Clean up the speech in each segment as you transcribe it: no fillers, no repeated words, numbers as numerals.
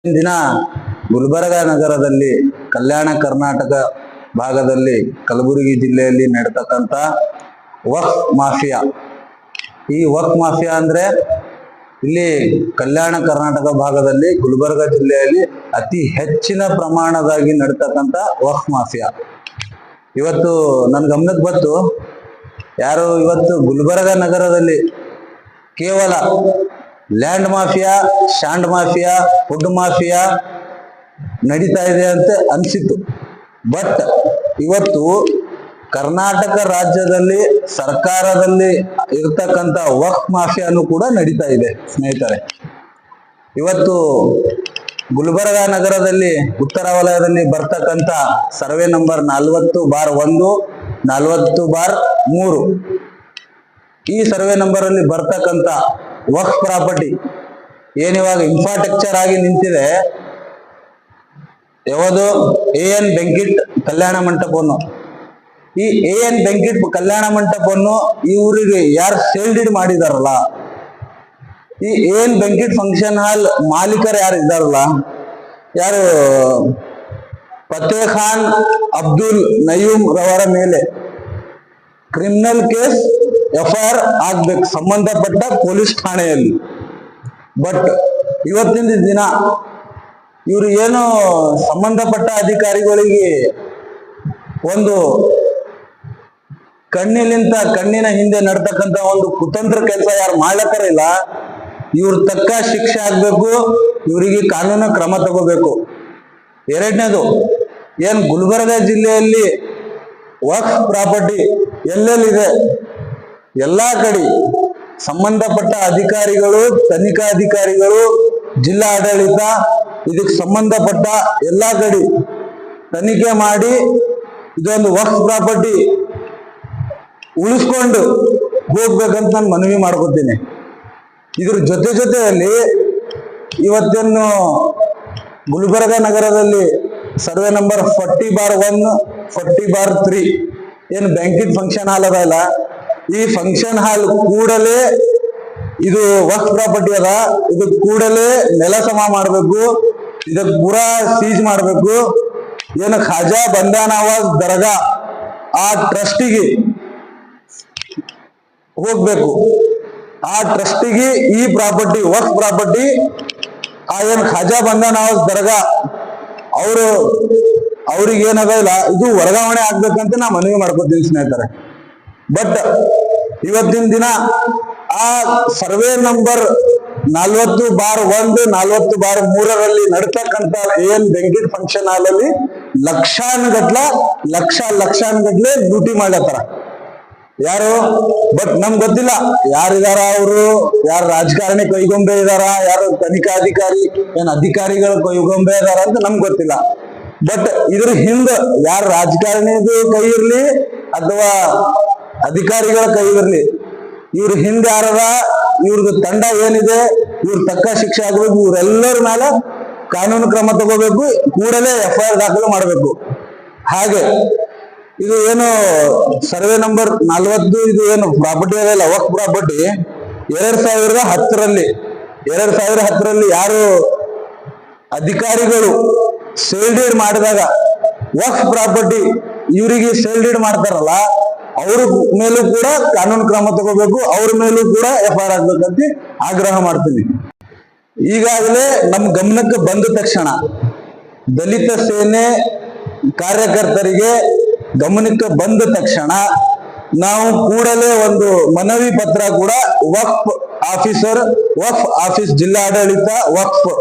ದಿನ ಗುಲ್ಬರ್ಗ ನಗರದಲ್ಲಿ ಕಲ್ಯಾಣ ಕರ್ನಾಟಕ ಭಾಗದಲ್ಲಿ ಕಲಬುರಗಿ ಜಿಲ್ಲೆಯಲ್ಲಿ ನಡೆತಕ್ಕಂಥ ವಕ್ಫ್ ಮಾಫಿಯಾ. ಈ ವಕ್ಫ್ ಮಾಫಿಯಾ ಅಂದ್ರೆ ಇಲ್ಲಿ ಕಲ್ಯಾಣ ಕರ್ನಾಟಕ ಭಾಗದಲ್ಲಿ ಗುಲ್ಬರ್ಗ ಜಿಲ್ಲೆಯಲ್ಲಿ ಅತಿ ಹೆಚ್ಚಿನ ಪ್ರಮಾಣದಾಗಿ ನಡೀತಕ್ಕಂಥ ವಕ್ಫ್ ಮಾಫಿಯಾ ಇವತ್ತು ನನ್ನ ಗಮನಕ್ಕೆ ಬಂತು. ಯಾರು ಇವತ್ತು ಗುಲ್ಬರ್ಗ ನಗರದಲ್ಲಿ ಕೇವಲ land mafia, sand mafia, food mafia ನಡೀತಾ ಇದೆ ಅಂತ ಅನಿಸಿತು. ಬಟ್ ಇವತ್ತು ಕರ್ನಾಟಕ ರಾಜ್ಯದಲ್ಲಿ ಸರ್ಕಾರದಲ್ಲಿ ಇರ್ತಕ್ಕಂಥ ವಕ್ಫ್ ಮಾಫಿಯಾನು ಕೂಡ ನಡೀತಾ ಇದೆ ಸ್ನೇಹಿತರೆ. ಇವತ್ತು ಗುಲ್ಬರ್ಗ ನಗರದಲ್ಲಿ ಉತ್ತರ ವಲಯದಲ್ಲಿ ಬರ್ತಕ್ಕಂಥ ಸರ್ವೆ ನಂಬರ್ 40/1, 40/3 ಈ ಸರ್ವೆ ನಂಬರ್ ಅಲ್ಲಿ ಬರ್ತಕ್ಕಂಥ ವಕ್ಫ್ ಪ್ರಾಪರ್ಟಿ ಏನಿವಾಗ ಇನ್ಫ್ರಾಸ್ಟ್ರಕ್ಚರ್ ಆಗಿ ನಿಂತಿದೆ, ಯಾವುದು AN ಬೆಂಕಿಟ್ ಕಲ್ಯಾಣ ಮಂಟಪವನ್ನು. ಈ AN ಬೆಂಕಿಟ್ ಕಲ್ಯಾಣ ಮಂಟಪವನ್ನು ಇವರಿಗೆ ಯಾರು ಸೇಲ್ ಡೀಡ್ ಮಾಡಿದಾರಲ್ಲ, ಈ AN ಬೆಂಕಿಟ್ ಫಂಕ್ಷನ್ ಹಾಲ್ ಮಾಲೀಕರು ಯಾರು ಇದ್ದಾರಲ್ಲ, ಯಾರು ಫತೇ ಖಾನ್ ಅಬ್ದುಲ್ ನಯೂಮ್ ರವರ ಮೇಲೆ ಕ್ರಿಮಿನಲ್ ಕೇಸ್ FIR ಆಗ್ಬೇಕು ಸಂಬಂಧಪಟ್ಟ ಪೊಲೀಸ್ ಠಾಣೆಯಲ್ಲಿ. ಬಟ್ ಇವತ್ತಿನ ದಿನ ಇವರು ಏನು ಸಂಬಂಧಪಟ್ಟ ಅಧಿಕಾರಿಗಳಿಗೆ ಒಂದು ಕಣ್ಣಿನ ಹಿಂದೆ ನಡ್ತಕ್ಕಂಥ ಒಂದು ಕುತಂತ್ರ ಕೆಲಸ ಯಾರು ಮಾಡ್ಲಕ್ಕರಿಲ್ಲ, ಇವ್ರ ತಕ್ಕ ಶಿಕ್ಷೆ ಆಗ್ಬೇಕು, ಇವರಿಗೆ ಕಾನೂನು ಕ್ರಮ ತಗೋಬೇಕು. ಎರಡನೇದು, ಏನ್ ಗುಲ್ಬರ್ಗ ಜಿಲ್ಲೆಯಲ್ಲಿ ವಕ್ಫ್ ಪ್ರಾಪರ್ಟಿ ಎಲ್ಲೆಲ್ಲಿದೆ ಎಲ್ಲಾ ಕಡೆ ಸಂಬಂಧಪಟ್ಟ ಅಧಿಕಾರಿಗಳು, ತನಿಖಾ ಅಧಿಕಾರಿಗಳು, ಜಿಲ್ಲಾ ಆಡಳಿತ ಇದಕ್ಕೆ ಸಂಬಂಧಪಟ್ಟ ಎಲ್ಲಾ ಕಡೆ ತನಿಖೆ ಮಾಡಿ ಇದೊಂದು ವಕ್ಫ್ ಪ್ರಾಪರ್ಟಿ ಉಳಿಸ್ಕೊಂಡು ಹೋಗ್ಬೇಕಂತ ನಾನು ಮನವಿ ಮಾಡ್ಕೊತೀನಿ. ಇದ್ರ ಜೊತೆಯಲ್ಲಿ ಇವತ್ತೇನು ಗುಲ್ಬರ್ಗ ನಗರದಲ್ಲಿ ಸರ್ವೆ ನಂಬರ್ 40/1, 40/3 ಏನು ಬ್ಯಾಂಕಿಂಗ್ ಫಂಕ್ಷನ್ ಹಾಲ್ ಅದಲ್ಲ, ಈ ಫಂಕ್ಷನ್ ಹಾಲ್ ಕೂಡಲೇ ಇದು ವಕ್ಫ್ ಪ್ರಾಪರ್ಟಿ ಅದ, ಇದು ಕೂಡಲೇ ನೆಲ ಸಮ ಮಾಡಬೇಕು, ಇದಕ್ಕೆ ಪೂರಾ ಸೀಜ್ ಮಾಡಬೇಕು. ಏನು ಖಾಜಾ ಬಂದಾ ನವಾಜ್ ದರ್ಗಾ ಆ ಟ್ರಸ್ಟಿಗೆ ಹೋಗ್ಬೇಕು. ಆ ಟ್ರಸ್ಟಿಗೆ ಈ ಪ್ರಾಪರ್ಟಿ ವಕ್ಫ್ ಪ್ರಾಪರ್ಟಿ ಆ ಏನು ಖಾಜಾ ಬಂದಾ ನವಾಜ್ ದರ್ಗಾ ಅವ್ರಿಗೆ ಏನದಲ್ಲ ಇದು ವರ್ಗಾವಣೆ ಆಗ್ಬೇಕಂತ ನಾ ಮನವಿ ಮಾಡ್ಕೊತೀನಿ ಸ್ನೇಹಿತರೆ. ಬಟ್ ಇವತ್ತಿನ ದಿನ ಆ ಸರ್ವೆ ನಂಬರ್ 40/1, 40/3 ನಡ್ತಕ್ಕಂಥ AN ಬೆಂಕಿಟ್ ಫಂಕ್ಷನ್ ಹಾಲ್ ಅಲ್ಲಿ ಲಕ್ಷಾನುಗಟ್ಲೆ ಲೂಟಿ ಮಾಡ್ಲತ್ತಾರ ಯಾರು. ಬಟ್ ನಮ್ಗೆ ಗೊತ್ತಿಲ್ಲ ಯಾರಿದಾರ ಅವರು, ಯಾರು ರಾಜಕಾರಣಿ ಕೈಗೊಂಬೆ ಇದಾರ, ಯಾರು ತನಿಖಾ ಅಧಿಕಾರಿಗಳು ಕೈಗೊಂಬೆ ಇದಾರ ಅಂತ ನಮ್ಗೆ ಗೊತ್ತಿಲ್ಲ. ಬಟ್ ಇದ್ರ ಹಿಂದ ಯಾರು ರಾಜಕಾರಣಿದು ಕೈ ಇರ್ಲಿ ಅಥವಾ ಅಧಿಕಾರಿಗಳ ಕೈ ಇರ್ಲಿ, ಇವ್ರ ಹಿಂದೆ ಯಾರದ, ಇವ್ರದ್ದು ತಂಡ ಏನಿದೆ, ಇವ್ರ ತಕ್ಕ ಶಿಕ್ಷೆ ಆಗ್ಬೇಕು. ಇವ್ರೆಲ್ಲರ ಮೇಲೆ ಕಾನೂನು ಕ್ರಮ ತಗೋಬೇಕು, ಕೂಡಲೇ FIR ದಾಖಲು ಮಾಡಬೇಕು. ಹಾಗೆ ಇದು ಏನು ಸರ್ವೆ ನಂಬರ್ 40 ಇದು ಏನು ಪ್ರಾಪರ್ಟಿ ಅದಲ್ಲ ವಕ್ಫ್ ಪ್ರಾಪರ್ಟಿ 2010ರಲ್ಲಿ ಯಾರು ಅಧಿಕಾರಿಗಳು ಸೇಲ್ ಡೀಡ್ ಮಾಡಿದಾಗ ವಕ್ಫ್ ಪ್ರಾಪರ್ಟಿ ಇವರಿಗೆ ಸೇಲ್ ಡೀಡ್ ಮಾಡ್ತಾರಲ್ಲ, ಅವ್ರ ಮೇಲೂ ಕೂಡ ಕಾನೂನು ಕ್ರಮ ತಗೋಬೇಕು, ಅವ್ರ ಮೇಲೂ ಕೂಡ FIR ಆಗ್ಬೇಕಂತ ಆಗ್ರಹ ಮಾಡ್ತೀನಿ. ಈಗಾಗಲೇ ನಮ್ಮ ಗಮನಕ್ಕೆ ಬಂದ ತಕ್ಷಣ ದಲಿತ ಸೇನೆ ಕಾರ್ಯಕರ್ತರಿಗೆ ಗಮನಕ್ಕೆ ಬಂದ ತಕ್ಷಣ ನಾವು ಕೂಡಲೇ ಒಂದು ಮನವಿ ಪತ್ರ ಕೂಡ ವಕ್ಫ್ ಆಫೀಸ್ ಜಿಲ್ಲಾಡಳಿತ ವಕ್ಫ್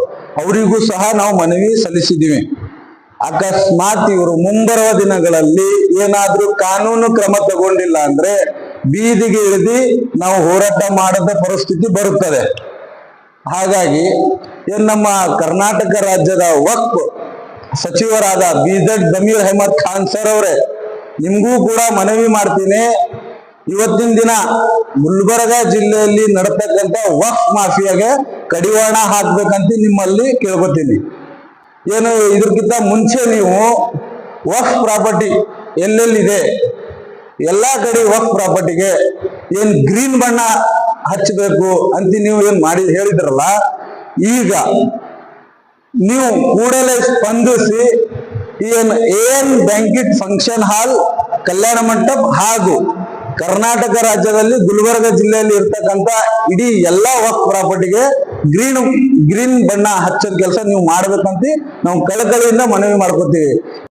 ಅವರಿಗೂ ಸಹ ನಾವು ಮನವಿ ಸಲ್ಲಿಸಿದ್ದೀವಿ. ಅಕಸ್ಮಾತ್ ಇವರು ಮುಂಬರುವ ದಿನಗಳಲ್ಲಿ ಏನಾದ್ರೂ ಕಾನೂನು ಕ್ರಮ ತಗೊಂಡಿಲ್ಲ ಅಂದ್ರೆ ಬೀದಿಗೆ ಇಳಿದು ನಾವು ಹೋರಾಟ ಮಾಡದ ಪರಿಸ್ಥಿತಿ ಬರುತ್ತದೆ. ಹಾಗಾಗಿ ನಮ್ಮ ಕರ್ನಾಟಕ ರಾಜ್ಯದ ವಕ್ಫ್ ಸಚಿವರಾದ BZ ಜಮೀರ್ ಅಹಮದ್ ಖಾನ್ ಸರ್ ಅವರೇ, ನಿಮ್ಗೂ ಕೂಡ ಮನವಿ ಮಾಡ್ತೀನಿ, ಇವತ್ತಿನ ದಿನ ಗುಲ್ಬರ್ಗ ಜಿಲ್ಲೆಯಲ್ಲಿ ನಡತಕ್ಕಂಥ ವಕ್ಫ್ ಮಾಫಿಯಾಗೆ ಕಡಿವಾಣ ಹಾಕ್ಬೇಕಂತ ನಿಮ್ಮಲ್ಲಿ ಕೇಳ್ಕೊತೀನಿ. ಏನು ಇದಕ್ಕಿಂತ ಮುಂಚೆ ನೀವು ವಕ್ಫ್ ಪ್ರಾಪರ್ಟಿ ಎಲ್ಲೆಲ್ಲಿದೆ ಎಲ್ಲಾ ಕಡೆ ವಕ್ಫ್ ಪ್ರಾಪರ್ಟಿಗೆ ಏನ್ ಗ್ರೀನ್ ಬಣ್ಣ ಹಚ್ಚಬೇಕು ಅಂತ ನೀವು ಏನ್ ಹೇಳಿದ್ರಲ್ಲ, ಈಗ ನೀವು ಕೂಡಲೇ ಸ್ಪಂದಿಸಿ ಏನ್ banquet function hall, Kalyana Mantapa ಹಾಗೂ ಕರ್ನಾಟಕ ರಾಜ್ಯದಲ್ಲಿ ಗುಲ್ಬರ್ಗ ಜಿಲ್ಲೆಯಲ್ಲಿ ಇರ್ತಕ್ಕಂತ ಇಡೀ ಎಲ್ಲಾ ವಕ್ಫ್ ಪ್ರಾಪರ್ಟಿಗೆ ಗ್ರೀನ್ ಬಣ್ಣ ಹಚ್ಚೋದ್ ಕೆಲಸ ನೀವು ಮಾಡ್ಬೇಕಂತ ನಾವು ಕಳಕಳಿಯಿಂದ ಮನವಿ ಮಾಡ್ಕೊತೀವಿ.